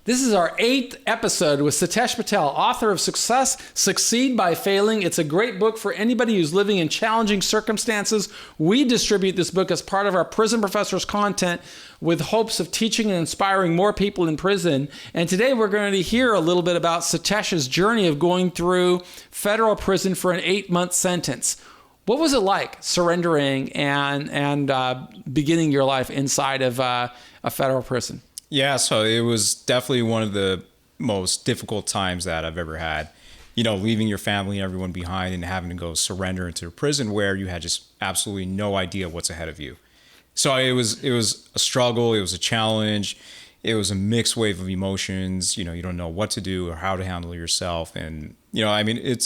This is our 8th episode with Sitesh Patel, author of Success, Succeed by Failing. It's a great book for anybody who's living in challenging circumstances. We distribute this book as part of our Prison Professors content with hopes of teaching and inspiring more people in prison. And today we're going to hear a little bit about Sitesh's journey of going through federal prison for an 8-month sentence. What was it like surrendering and beginning your life inside of a federal prison? Yeah, so it was definitely one of the most difficult times that I've ever had. You know, leaving your family and everyone behind and having to go surrender into a prison where you had just absolutely no idea what's ahead of you. So it was a struggle, it was a challenge, it was a mixed wave of emotions. You know, you don't know what to do or how to handle yourself. And, you know, I mean,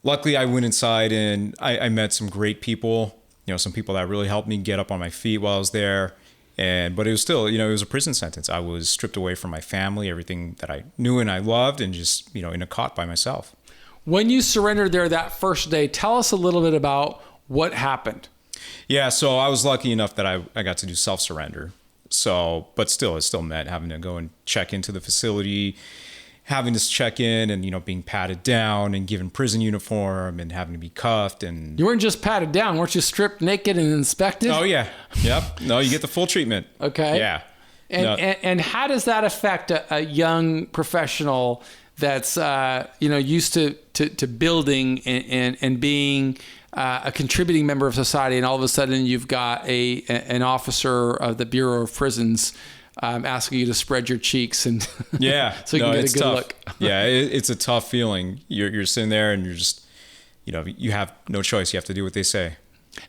luckily I went inside and I met some great people, you know, some people that really helped me get up on my feet while I was there. But it was still, you know, it was a prison sentence. I was stripped away from my family, everything that I knew and I loved, and just, you know, in a cot by myself. When you surrendered there that first day, tell us a little bit about what happened. Yeah, so I was lucky enough that I got to do self-surrender. So, but still, it still meant having to go and check into the facility, having to check in and, you know, being patted down and given prison uniform and having to be cuffed. And you weren't just patted down, weren't you stripped naked and inspected? Oh yeah. Yep. No, you get the full treatment. Okay. Yeah. And how does that affect a young professional that's used to building and being a contributing member of society, and all of a sudden you've got an officer of the Bureau of Prisons asking you to spread your cheeks and yeah, so you can get a good tough. look. Yeah, it's a tough feeling. You're sitting there and you're just, you know, you have no choice. You have to do what they say.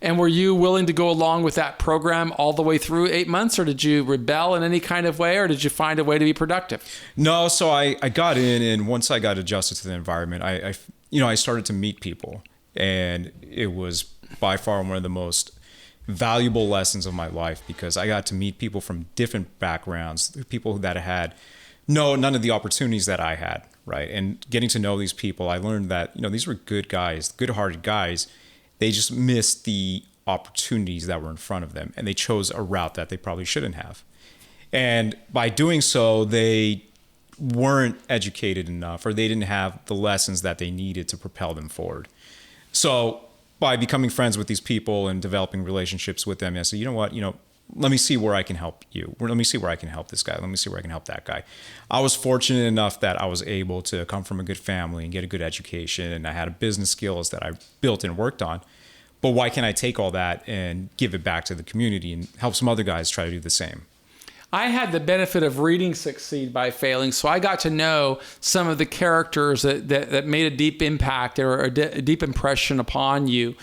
And were you willing to go along with that program all the way through 8 months, or did you rebel in any kind of way, or did you find a way to be productive? No, so I got in, and once I got adjusted to the environment, I started to meet people, and it was by far one of the most valuable lessons of my life, because I got to meet people from different backgrounds, people that had none of the opportunities that I had, right? And getting to know these people, I learned that, you know, these were good guys, good-hearted guys. They just missed the opportunities that were in front of them, and they chose a route that they probably shouldn't have. And by doing so, they weren't educated enough, or they didn't have the lessons that they needed to propel them forward. So by becoming friends with these people and developing relationships with them, I said, you know what, let me see where I can help you. Let me see where I can help this guy. Let me see where I can help that guy. I was fortunate enough that I was able to come from a good family and get a good education, and I had business skills that I built and worked on. But why can't I take all that and give it back to the community and help some other guys try to do the same? I had the benefit of reading Succeed by Failing, so I got to know some of the characters that made a deep impact or a deep impression upon you.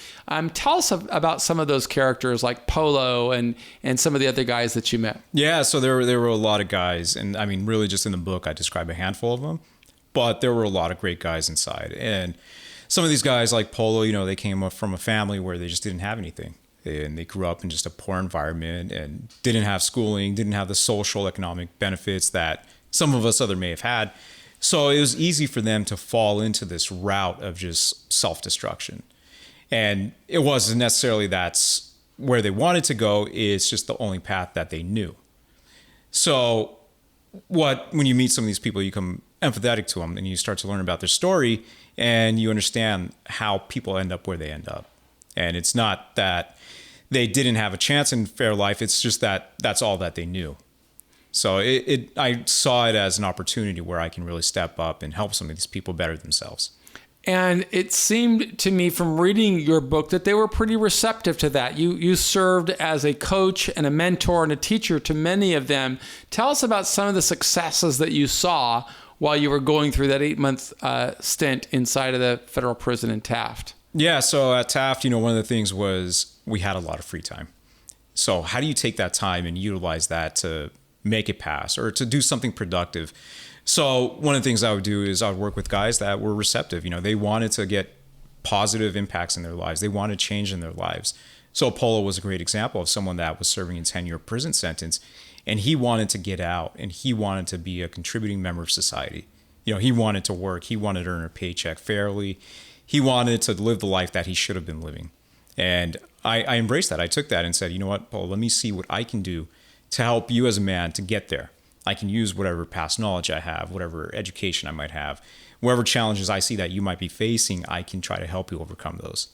Tell us about some of those characters, like Polo and some of the other guys that you met. Yeah, so there were a lot of guys, and I mean, really just in the book, I describe a handful of them, but there were a lot of great guys inside. And some of these guys, like Polo, you know, they came up from a family where they just didn't have anything. And they grew up in just a poor environment and didn't have schooling, didn't have the social economic benefits that some of us other may have had. So it was easy for them to fall into this route of just self-destruction. And it wasn't necessarily that's where they wanted to go, it's just the only path that they knew. So when you meet some of these people, you become empathetic to them and you start to learn about their story, and you understand how people end up where they end up. And it's not that they didn't have a chance in fair life. It's just that that's all that they knew. So I saw it as an opportunity where I can really step up and help some of these people better themselves. And it seemed to me from reading your book that they were pretty receptive to that. You served as a coach and a mentor and a teacher to many of them. Tell us about some of the successes that you saw while you were going through that 8-month stint inside of the federal prison in Taft. Yeah, so at Taft, you know, one of the things was we had a lot of free time. So how do you take that time and utilize that to make it pass or to do something productive? So one of the things I would do is I would work with guys that were receptive. You know, they wanted to get positive impacts in their lives. They wanted change in their lives. So Polo was a great example of someone that was serving a 10-year prison sentence, and he wanted to get out, and he wanted to be a contributing member of society. You know, he wanted to work. He wanted to earn a paycheck fairly. He wanted to live the life that he should have been living. And I embraced that. I took that and said, you know what, Paul, let me see what I can do to help you as a man to get there. I can use whatever past knowledge I have, whatever education I might have, whatever challenges I see that you might be facing, I can try to help you overcome those.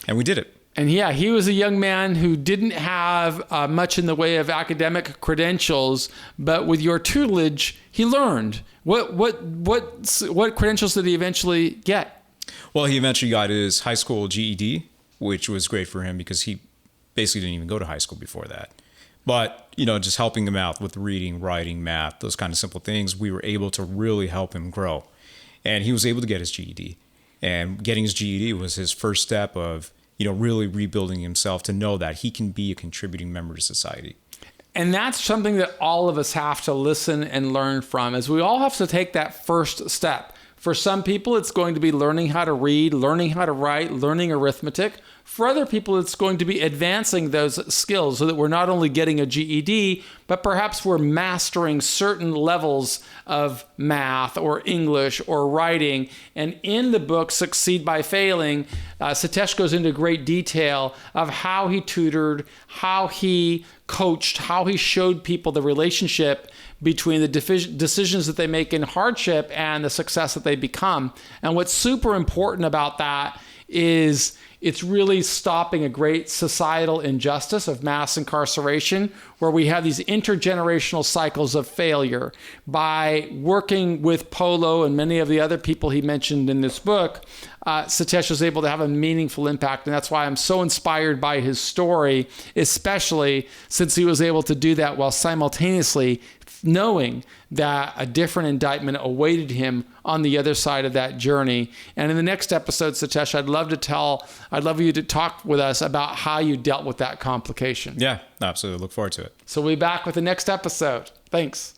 And we did it. And yeah, he was a young man who didn't have much in the way of academic credentials, but with your tutelage, he learned. What credentials did he eventually get? Well, he eventually got his high school GED, which was great for him because he basically didn't even go to high school before that. But, just helping him out with reading, writing, math, those kind of simple things, we were able to really help him grow. And he was able to get his GED. And getting his GED was his first step of, really rebuilding himself to know that he can be a contributing member to society. And that's something that all of us have to listen and learn from, is we all have to take that first step. For some people, it's going to be learning how to read, learning how to write, learning arithmetic. For other people, it's going to be advancing those skills so that we're not only getting a GED, but perhaps we're mastering certain levels of math or English or writing. And in the book, Succeed by Failing, Sitesh goes into great detail of how he tutored, how he coached, how he showed people the relationship between the decisions that they make in hardship and the success that they become. And what's super important about that is it's really stopping a great societal injustice of mass incarceration, where we have these intergenerational cycles of failure. By working with Polo and many of the other people he mentioned in this book, Sitesh was able to have a meaningful impact. And that's why I'm so inspired by his story, especially since he was able to do that while simultaneously knowing that a different indictment awaited him on the other side of that journey. And in the next episode, Sitesh, I'd love you to talk with us about how you dealt with that complication. Yeah, absolutely. Look forward to it. So we'll be back with the next episode. Thanks.